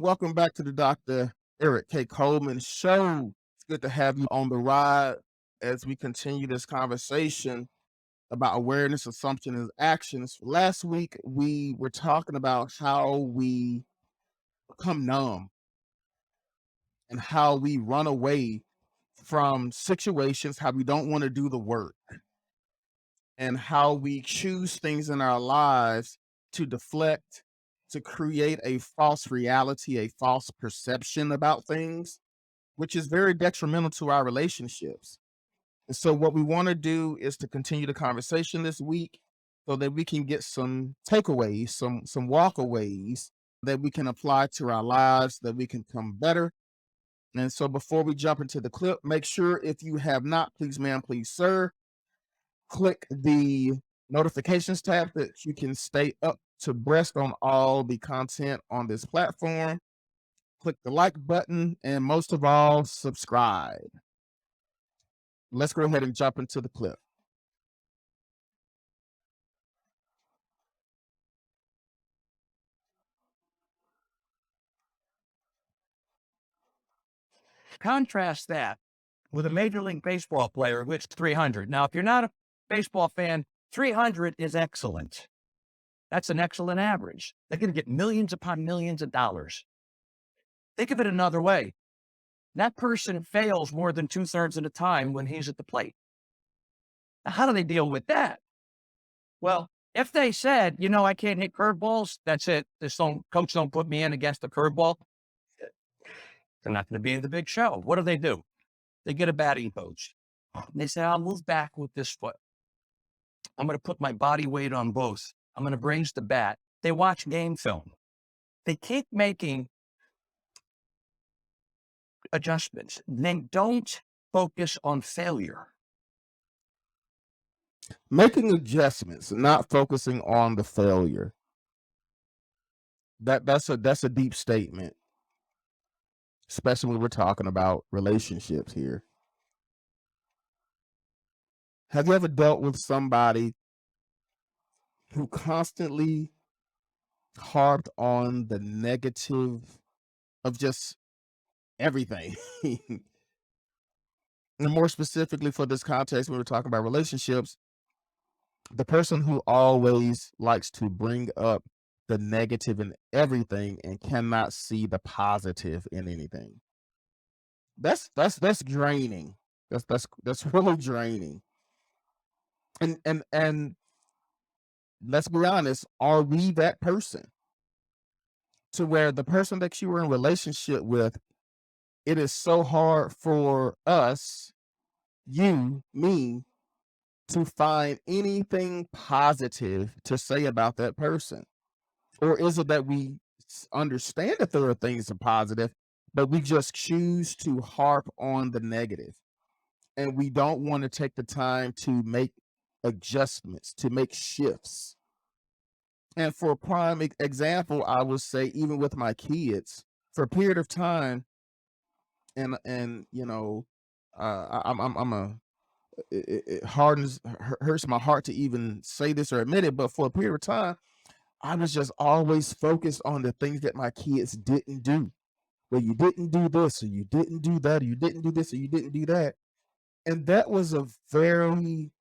welcome back to the Dr. Eric K. Coleman Show. It's good to have you on the ride as we continue this conversation about awareness, assumption, and actions. Last week, we were talking about how we become numb and how we run away from situations, how we don't want to do the work, and how we choose things in our lives to deflect, to create a false reality, a false perception about things, which is very detrimental to our relationships. And so, what we want to do is to continue the conversation this week so that we can get some takeaways, some walkaways that we can apply to our lives, that we can become better. And so, before we jump into the clip, make sure if you have not, please, ma'am, please, sir, click the notifications tab that you can stay up to breast on all the content on this platform. Click the like button, and most of all, subscribe. Let's go ahead and jump into the clip. Contrast that with a Major League Baseball player who hits 300. Now, if you're not a baseball fan, 300 is excellent. That's an excellent average. They're going to get millions upon millions of dollars. Think of it another way. That person fails more than 2/3 of the time when he's at the plate. Now, how do they deal with that? Well, if they said, I can't hit curveballs, that's it. Coach don't put me in against the curveball. They're not going to be in the big show. What do? They get a batting coach. And they say, I'll move back with this foot. I'm going to put my body weight on both. I'm going to raise the bat. They watch game film. They keep making adjustments. They don't focus on failure. Making adjustments, not focusing on the failure. That's a deep statement, especially when we're talking about relationships here. Have you ever dealt with somebody who constantly harped on the negative of just everything? And more specifically for this context, when we're talking about relationships, the person who always likes to bring up the negative in everything and cannot see the positive in anything. That's draining. That's really draining. And let's be honest, are we that person? To where the person that you were in a relationship with, it is so hard for us, you, me, to find anything positive to say about that person? Or is it that we understand that there are things that are positive, but we just choose to harp on the negative? And we don't want to take the time to make adjustments, to make shifts. And for a prime example, I would say, even with my kids, for a period of time, and it hurts my heart to even say this or admit it, but for a period of time, I was just always focused on the things that my kids didn't do. Well, you didn't do this, or you didn't do that, or you didn't do this, or you didn't do that. And that was a very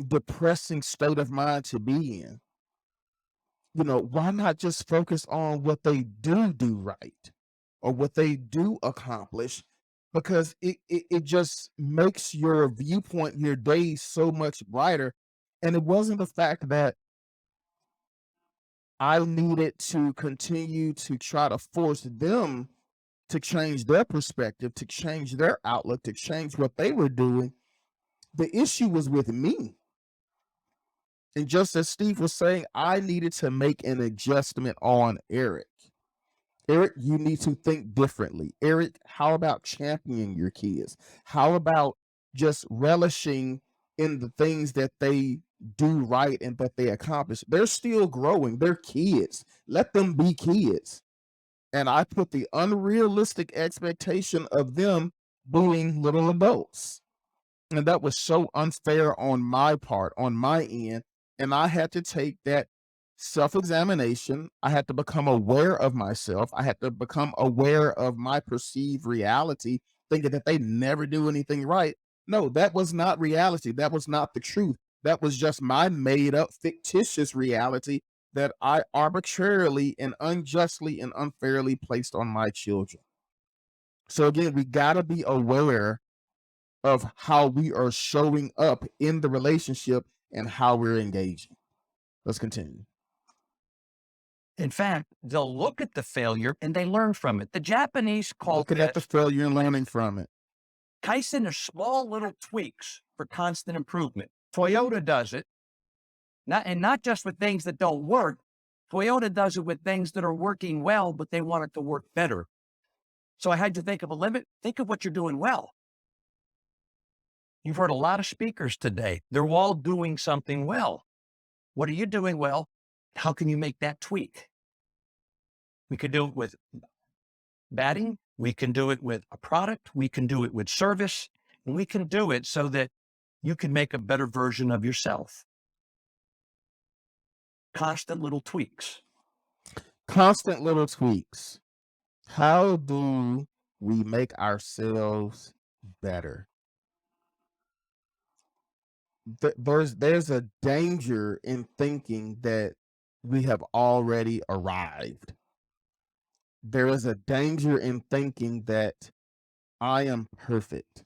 depressing state of mind to be in. Why not just focus on what they do right, or what they do accomplish? Because it just makes your viewpoint, your day so much brighter. And it wasn't the fact that I needed to continue to try to force them to change their perspective, to change their outlook, to change what they were doing. The issue was with me. And just as Steve was saying, I needed to make an adjustment on Eric. Eric, you need to think differently. Eric, how about championing your kids? How about just relishing in the things that they do right and that they accomplish? They're still growing. They're kids. Let them be kids. And I put the unrealistic expectation of them being little adults. And that was so unfair on my part, on my end. And I had to take that self-examination. I had to become aware of myself. I had to become aware of my perceived reality, thinking that they never do anything right. No, that was not reality. That was not the truth. That was just my made up fictitious reality that I arbitrarily and unjustly and unfairly placed on my children. So again, we got to be aware of how we are showing up in the relationship and how we're engaging. Let's continue. In fact, they'll look at the failure and they learn from it. The Japanese call Looking at the this failure and learning from it. Kaizen are small little tweaks for constant improvement. Toyota does it, not just with things that don't work. Toyota does it with things that are working well, but they want it to work better. So I had to think of a limit. Think of what you're doing well. You've heard a lot of speakers today. They're all doing something well. What are you doing well? How can you make that tweak? We could do it with batting. We can do it with a product. We can do it with service. And we can do it so that you can make a better version of yourself. Constant little tweaks. Constant little tweaks. How do we make ourselves better? There's a danger in thinking that we have already arrived. There is a danger in thinking that I am perfect.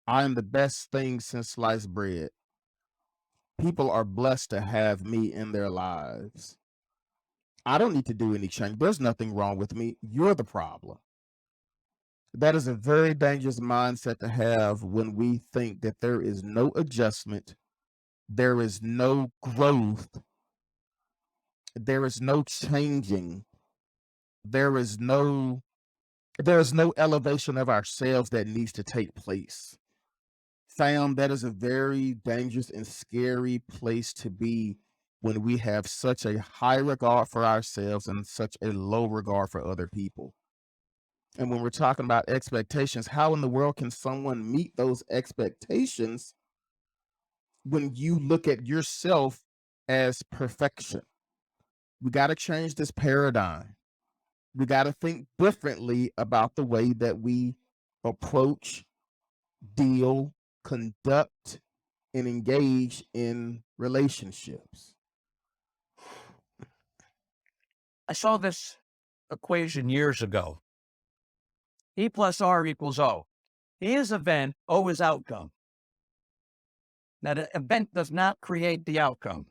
I am the best thing since sliced bread. People are blessed to have me in their lives. I don't need to do any change. There's nothing wrong with me. You're the problem. That is a very dangerous mindset to have when we think that there is no adjustment, there is no growth, there is no changing, there is no elevation of ourselves that needs to take place. Fam, that is a very dangerous and scary place to be when we have such a high regard for ourselves and such a low regard for other people. And when we're talking about expectations, how in the world can someone meet those expectations when you look at yourself as perfection? We got to change this paradigm. We got to think differently about the way that we approach, deal, conduct, and engage in relationships. I saw this equation years ago. E plus R equals O. E is event, O is outcome. Now, the event does not create the outcome.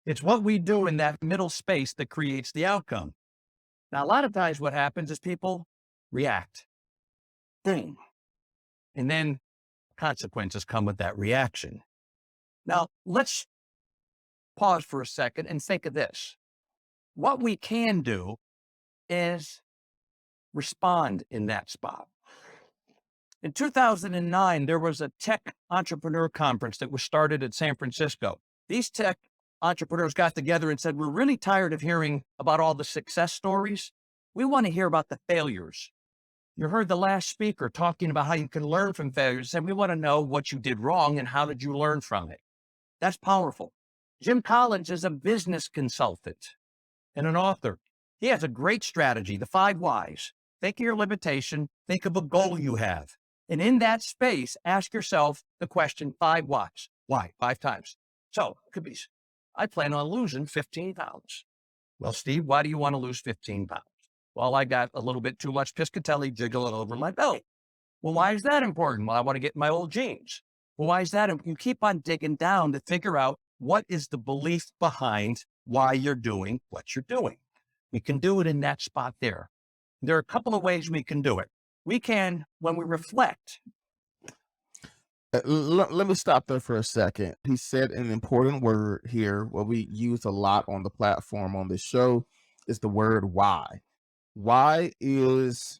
It's what we do in that middle space that creates the outcome. Now, a lot of times what happens is people react. Boom. And then consequences come with that reaction. Now, let's pause for a second and think of this. What we can do is respond in that spot. In 2009, there was a tech entrepreneur conference that was started at San Francisco. These tech entrepreneurs got together and said, we're really tired of hearing about all the success stories. We want to hear about the failures. You heard the last speaker talking about how you can learn from failures. And we want to know what you did wrong and how did you learn from it. That's powerful. Jim Collins is a business consultant and an author. He has a great strategy, the 5 whys. Think of your limitation. Think of a goal you have. And in that space, ask yourself the question, 5 whys. Why? 5 times. So it could be, I plan on losing 15 pounds. Well, Steve, why do you want to lose 15 pounds? Well, I got a little bit too much Piscatelli jiggling over my belly. Well, why is that important? Well, I want to get my old jeans. Well, why is that? You keep on digging down to figure out what is the belief behind why you're doing what you're doing. We can do it in that spot there. There are a couple of ways we can do it. We can, when we reflect. Let me stop there for a second. He said an important word here, what we use a lot on the platform on this show, is the word why. Why is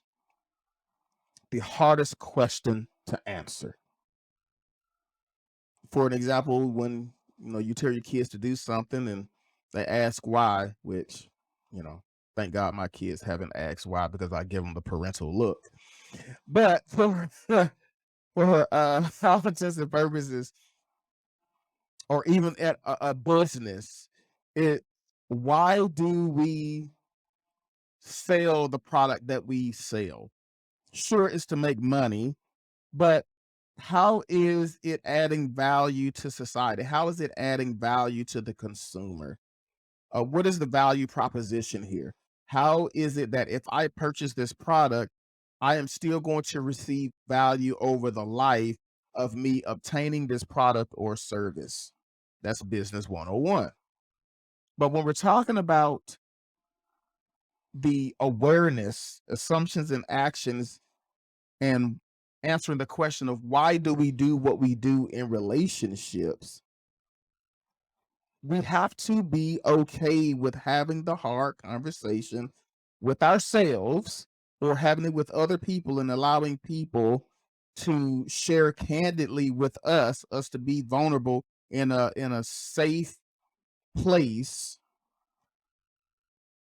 the hardest question to answer. For an example, when you tell your kids to do something and they ask why, which thank God my kids haven't asked why because I give them the parental look. But for all intents and purposes, or even at a business, It why do we sell the product that we sell? Sure, it's to make money, but how is it adding value to society? How is it adding value to the consumer? What is the value proposition here? How is it that if I purchase this product, I am still going to receive value over the life of me obtaining this product or service? That's business 101. But when we're talking about the awareness, assumptions, and actions, and answering the question of why do we do what we do in relationships, we have to be okay with having the hard conversation with ourselves or having it with other people and allowing people to share candidly with us to be vulnerable in a safe place.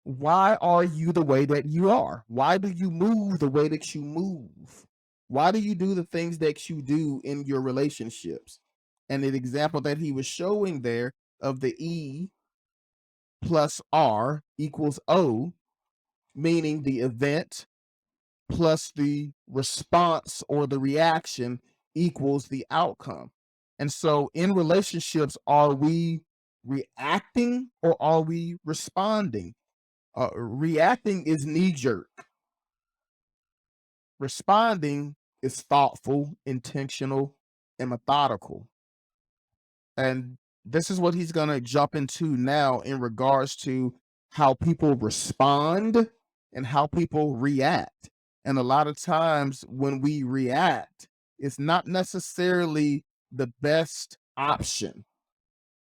Why are you the way that you are? Why do you move the way that you move? Why do you do the things that you do in your relationships? And an example that he was showing there of the E plus R equals O, meaning the event plus the response or the reaction equals the outcome. And so in relationships, are we reacting or are we responding? Reacting is knee jerk. Responding is thoughtful, intentional, and methodical. And this is what he's going to jump into now in regards to how people respond and how people react. And a lot of times when we react, it's not necessarily the best option.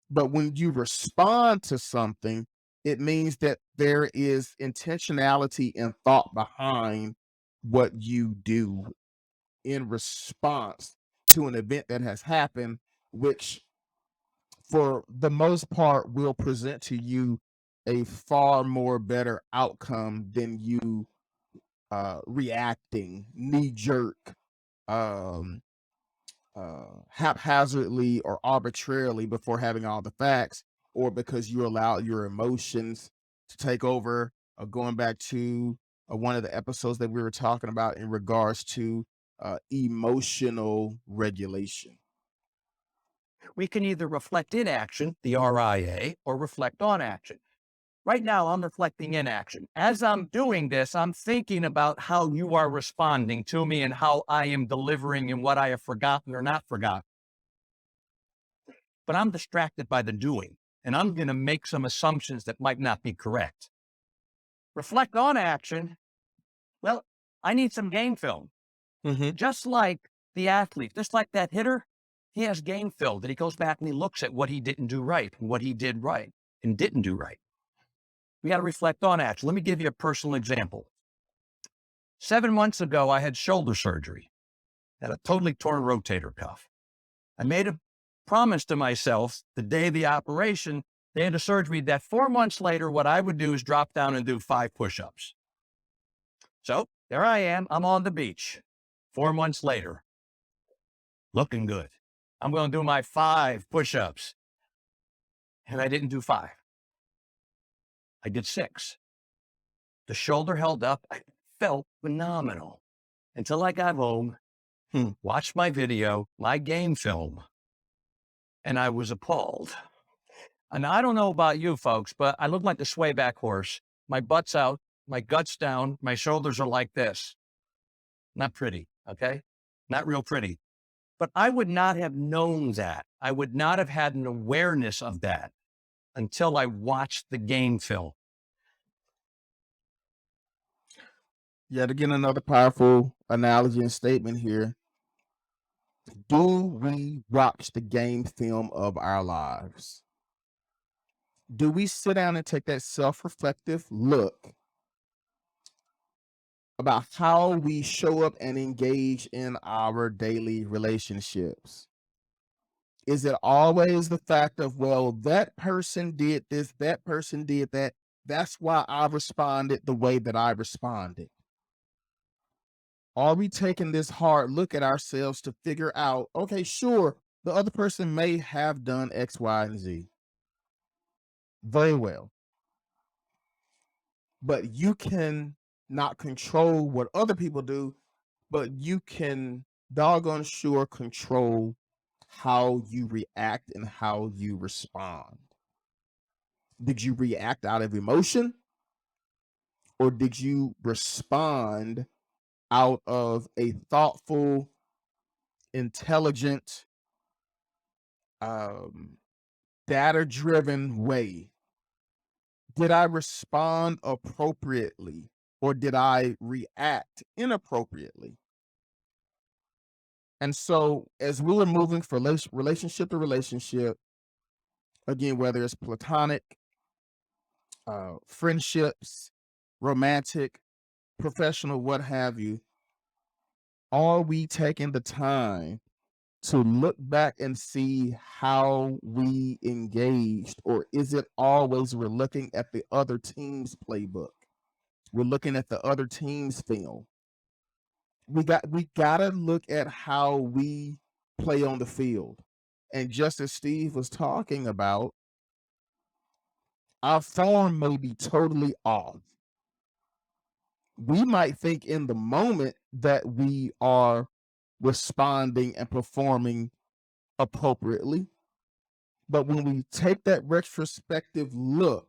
But when you respond to something, it means that there is intentionality and thought behind what you do in response to an event that has happened, which for the most part will present to you a far more better outcome than you reacting knee jerk, um, haphazardly or arbitrarily before having all the facts, or because you allow your emotions to take over. Going back to one of the episodes that we were talking about in regards to emotional regulation. We can either reflect in action, the RIA, or reflect on action. Right now, I'm reflecting in action. As I'm doing this, I'm thinking about how you are responding to me and how I am delivering and what I have forgotten or not forgotten. But I'm distracted by the doing, and I'm going to make some assumptions that might not be correct. Reflect on action. Well, I need some game film. Just like the athlete, just like that hitter, he has game film that he goes back and he looks at what he didn't do right and what he did right and didn't do right. We got to reflect on action. Let me give you a personal example. 7 months ago, I had shoulder surgery, had a totally torn rotator cuff. I made a promise to myself the day of the operation, day of the surgery, that 4 months later, what I would do is drop down and do 5 push-ups. So there I am. I'm on the beach 4 months later, looking good. I'm going to do my 5 push-ups. And I didn't do 5. I did 6. The shoulder held up. I felt phenomenal until I got home, watched my video, my game film, and I was appalled. And I don't know about you folks, but I look like the swayback horse. My butt's out, my gut's down, my shoulders are like this. Not pretty, okay? Not real pretty. But I would not have known that. I would not have had an awareness of that until I watched the game film. Yet again, another powerful analogy and statement here. Do we watch the game film of our lives? Do we sit down and take that self-reflective look about how we show up and engage in our daily relationships? Is it always the fact of, well, that person did this, that person did that, that's why I responded the way that I responded? Are we taking this hard look at ourselves to figure out, okay, sure, the other person may have done X, Y, and Z, very well. But you can not control what other people do, but you can doggone sure control how you react and how you respond. Did you react out of emotion, or did you respond out of a thoughtful, intelligent, data driven way? Did I respond appropriately, or did I react inappropriately? And so, as we were moving from relationship to relationship, again, whether it's platonic, friendships, romantic, professional, what have you, are we taking the time to look back and see how we engaged, or is it always we're looking at the other team's playbook? We're looking at the other team's film. We gotta look at how we play on the field. And just as Steve was talking about, our form may be totally off. We might think in the moment that we are responding and performing appropriately, but when we take that retrospective look,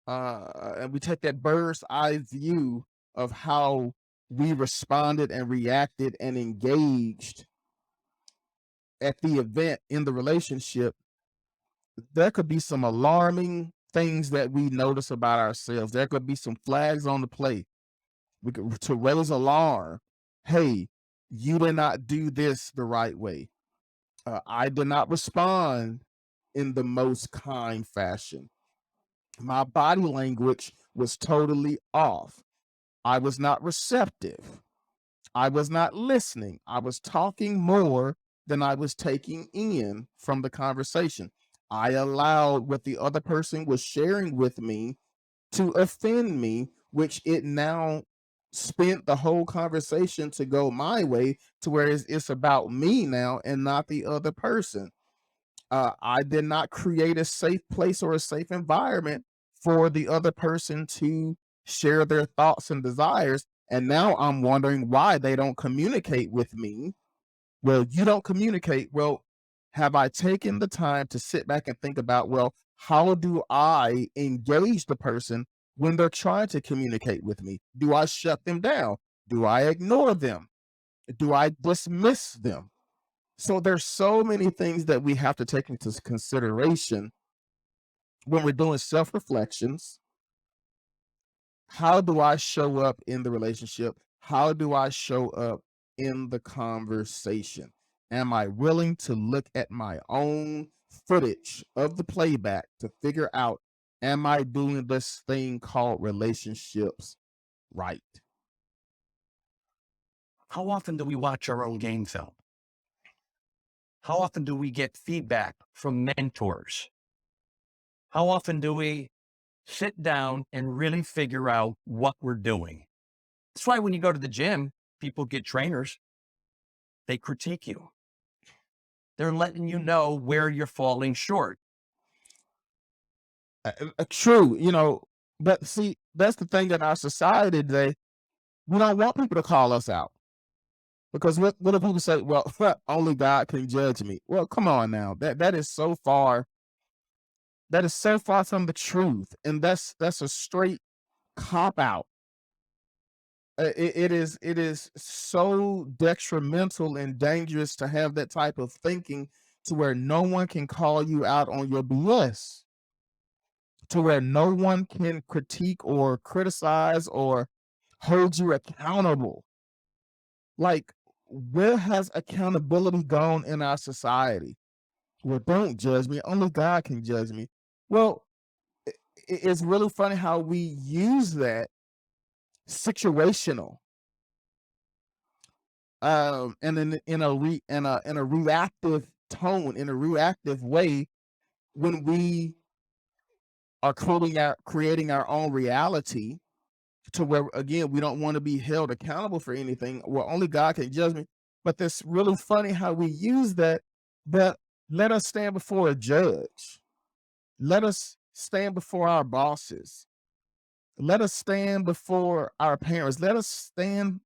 and we take that bird's eye view of how we responded and reacted and engaged at the event in the relationship, there could be some alarming things that we notice about ourselves. There could be some flags on the play. We could to raise alarm. Hey, you did not do this the right way. I did not respond in the most kind fashion. My body language was totally off. I was not receptive. I was not listening. I was talking more than I was taking in from the conversation. I allowed what the other person was sharing with me to offend me, which it now spent the whole conversation to go my way, to where it's about me now and not the other person. I did not create a safe place or a safe environment for the other person to share their thoughts and desires. And now I'm wondering why they don't communicate with me. Well, you don't communicate. Well, have I taken the time to sit back and think about, well, how do I engage the person when they're trying to communicate with me? Do I shut them down? Do I ignore them? Do I dismiss them? So there's so many things that we have to take into consideration when we're doing self-reflections. How do I show up in the relationship? How do I show up in the conversation? Am I willing to look at my own footage of the playback to figure out, am I doing this thing called relationships right? How often do we watch our own game film? How often do we get feedback from mentors? How often do we sit down and really figure out what we're doing? That's why when you go to the gym, people get trainers. They critique you. They're letting you know where you're falling short. True, but see, that's the thing in our society today. We don't want people to call us out. Because what do people say? Well, only God can judge me. Well, come on now. That is so far. That is so far from the truth, and that's a straight cop out. It is so detrimental and dangerous to have that type of thinking, to where no one can call you out on your BS, to where no one can critique or criticize or hold you accountable. Like, where has accountability gone in our society? Well, don't judge me. Only God can judge me. Well, it's really funny how we use that situational, and in a reactive tone, in a reactive way, when we are creating our own reality, to where, again, we don't want to be held accountable for anything. Well, only God can judge me. But it's really funny how we use that. But let us stand before a judge. Let us stand before our bosses. Let us stand before our parents. Let us stand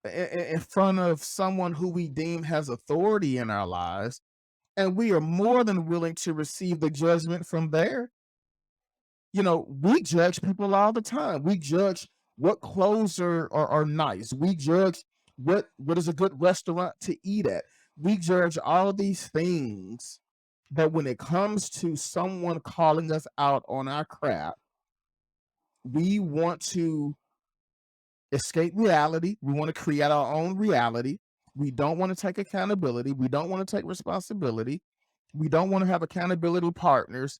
in front of someone who we deem has authority in our lives. And we are more than willing to receive the judgment from there. We judge people all the time. We judge what clothes are nice. We judge what is a good restaurant to eat at. We judge all these things. But when it comes to someone calling us out on our crap, we want to escape reality. We want to create our own reality. We don't want to take accountability. We don't want to take responsibility. We don't want to have accountability partners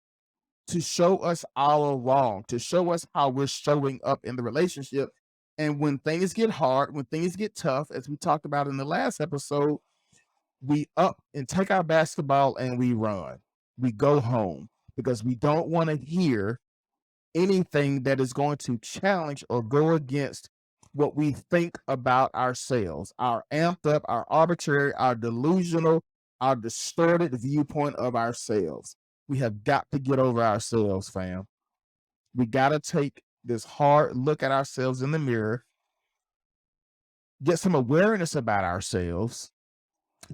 to show us our wrong, to show us how we're showing up in the relationship. And when things get hard, when things get tough, as we talked about in the last episode, we up and take our basketball and we run. We go home because we don't want to hear anything that is going to challenge or go against what we think about ourselves, our amped up, our arbitrary, our delusional, our distorted viewpoint of ourselves. We have got to get over ourselves, fam. We got to take this hard look at ourselves in the mirror, get some awareness about ourselves,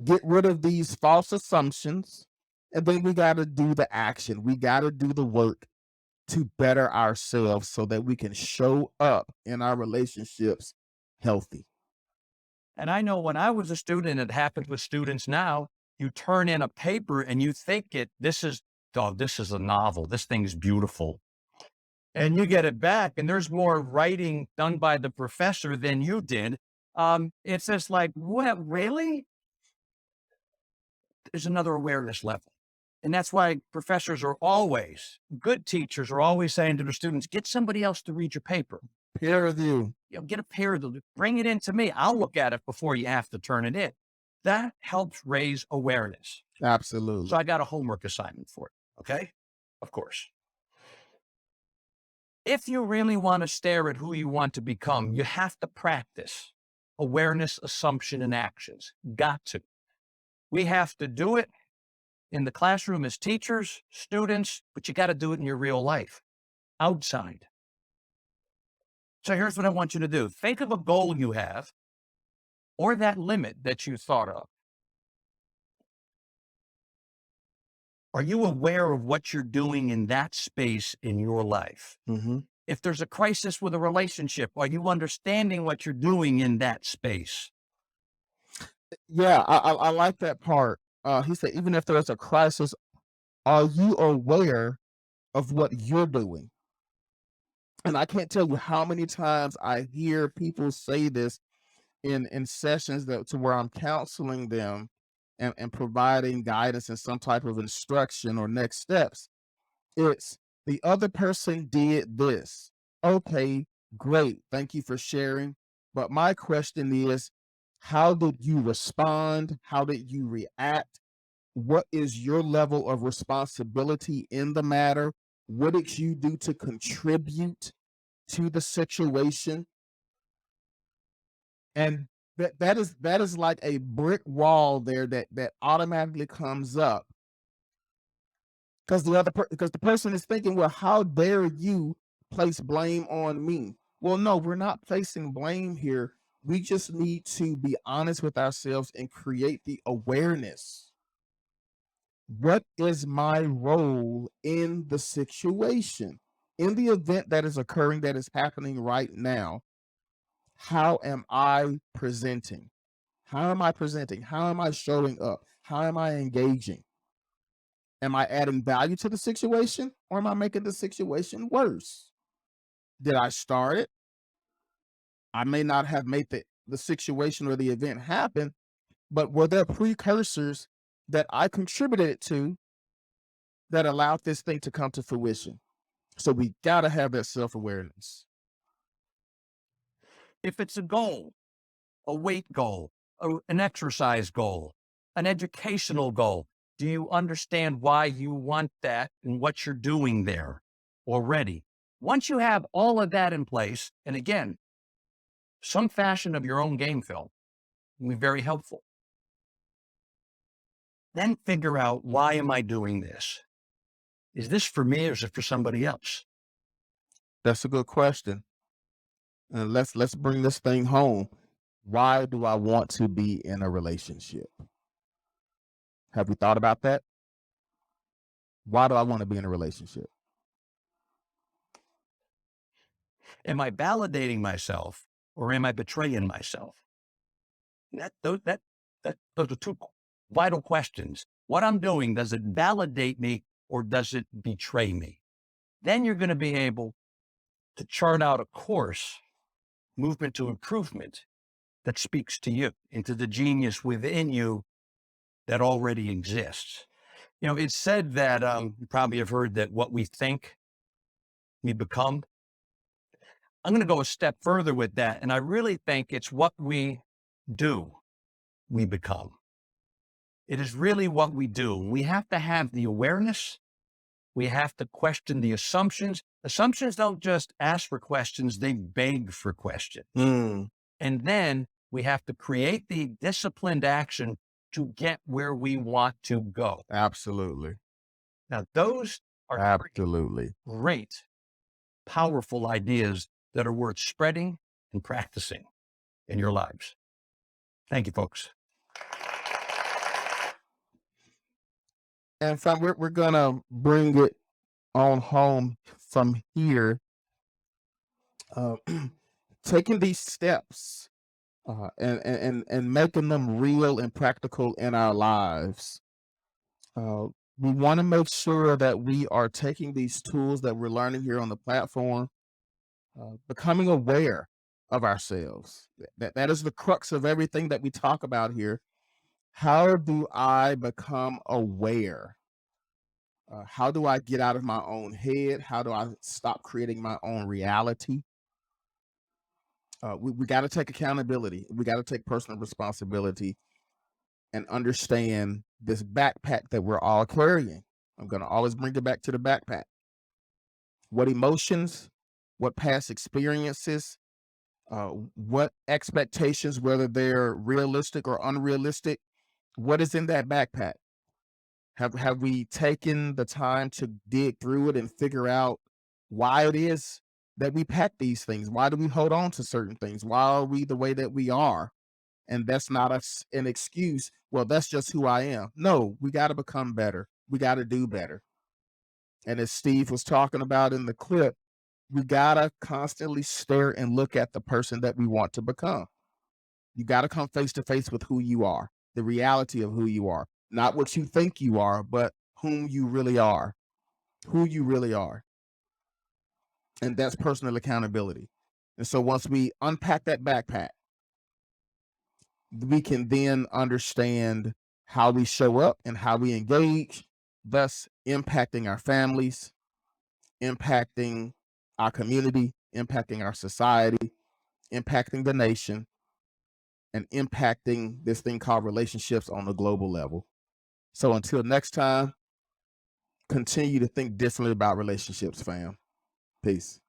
get rid of these false assumptions, and then we got to do the action. We got to do the work to better ourselves so that we can show up in our relationships healthy. And I know when I was a student, it happens with students now, you turn in a paper and you think this is a novel. This thing's beautiful. And you get it back and there's more writing done by the professor than you did. It's just like, what, really? There's another awareness level. And that's why good teachers are always saying to their students, get somebody else to read your paper. Peer review. Get a peer review, bring it in to me. I'll look at it before you have to turn it in. That helps raise awareness. Absolutely. So I got a homework assignment for it. Okay. Of course. If you really want to stare at who you want to become, you have to practice awareness, assumption, and actions. Got to. We have to do it in the classroom as teachers, students, but you got to do it in your real life, outside. So here's what I want you to do. Think of a goal you have or that limit that you thought of. Are you aware of what you're doing in that space in your life? Mm-hmm. If there's a crisis with a relationship, are you understanding what you're doing in that space? Yeah, I like that part. He said, even if there's a crisis, are you aware of what you're doing? And I can't tell you how many times I hear people say this in sessions to where I'm counseling them and providing guidance and some type of instruction or next steps. It's the other person did this. Okay, great. Thank you for sharing. But my question is, how did you respond? How did you react? What is your level of responsibility in the matter? What did you do to contribute to the situation? And that is like a brick wall there that automatically comes up because the person is thinking, well, how dare you place blame on me? Well, no, we're not placing blame here. We just need to be honest with ourselves and create the awareness. What is my role in the situation? In the event that is occurring, that is happening right now, how am I presenting? How am I presenting? How am I showing up? How am I engaging? Am I adding value to the situation or am I making the situation worse? Did I start it? I may not have made the situation or the event happen, but were there precursors that I contributed to that allowed this thing to come to fruition? So we got to have that self-awareness. If it's a goal, a weight goal, an exercise goal, an educational goal, do you understand why you want that and what you're doing there already? Once you have all of that in place, and again, some fashion of your own game film will be very helpful. Then figure out, why am I doing this? Is this for me or is it for somebody else? That's a good question. And let's bring this thing home. Why do I want to be in a relationship? Have you thought about that? Why do I want to be in a relationship? Am I validating myself or am I betraying myself? Those are two vital questions. What I'm doing, does it validate me or does it betray me? Then you're going to be able to chart out a course, movement to improvement, that speaks to you, into the genius within you that already exists. You know, it's said that you probably have heard that what we think, we become. I'm going to go a step further with that. And I really think it's what we do, we become. It is really what we do. We have to have the awareness. We have to question the assumptions. Assumptions don't just ask for questions, they beg for questions. And then we have to create the disciplined action to get where we want to go. Absolutely. Now, those are Absolutely great, powerful ideas that are worth spreading and practicing in your lives. Thank you, folks. And fam, we're gonna bring it on home from here. Taking these steps and making them real and practical in our lives. We want to make sure that we are taking these tools that we're learning here on the platform, becoming aware of ourselves. That is the crux of everything that we talk about here. How do I become aware? How do I get out of my own head? How do I stop creating my own reality? We got to take accountability. We got to take personal responsibility and understand this backpack that we're all carrying. I'm going to always bring it back to the backpack. What emotions, what past experiences, what expectations, whether they're realistic or unrealistic, what is in that backpack? Have we taken the time to dig through it and figure out why it is that we pack these things? Why do we hold on to certain things? Why are we the way that we are? And that's not an excuse. Well, that's just who I am. No, we got to become better. We got to do better. And as Steve was talking about in the clip, we got to constantly stare and look at the person that we want to become. You got to come face to face with who you are, the reality of who you are, not what you think you are, but whom you really are, who you really are. And that's personal accountability. And so once we unpack that backpack, we can then understand how we show up and how we engage, thus impacting our families, impacting our community, impacting our society, impacting the nation, and impacting this thing called relationships on a global level. So until next time, continue to think differently about relationships, fam. Peace.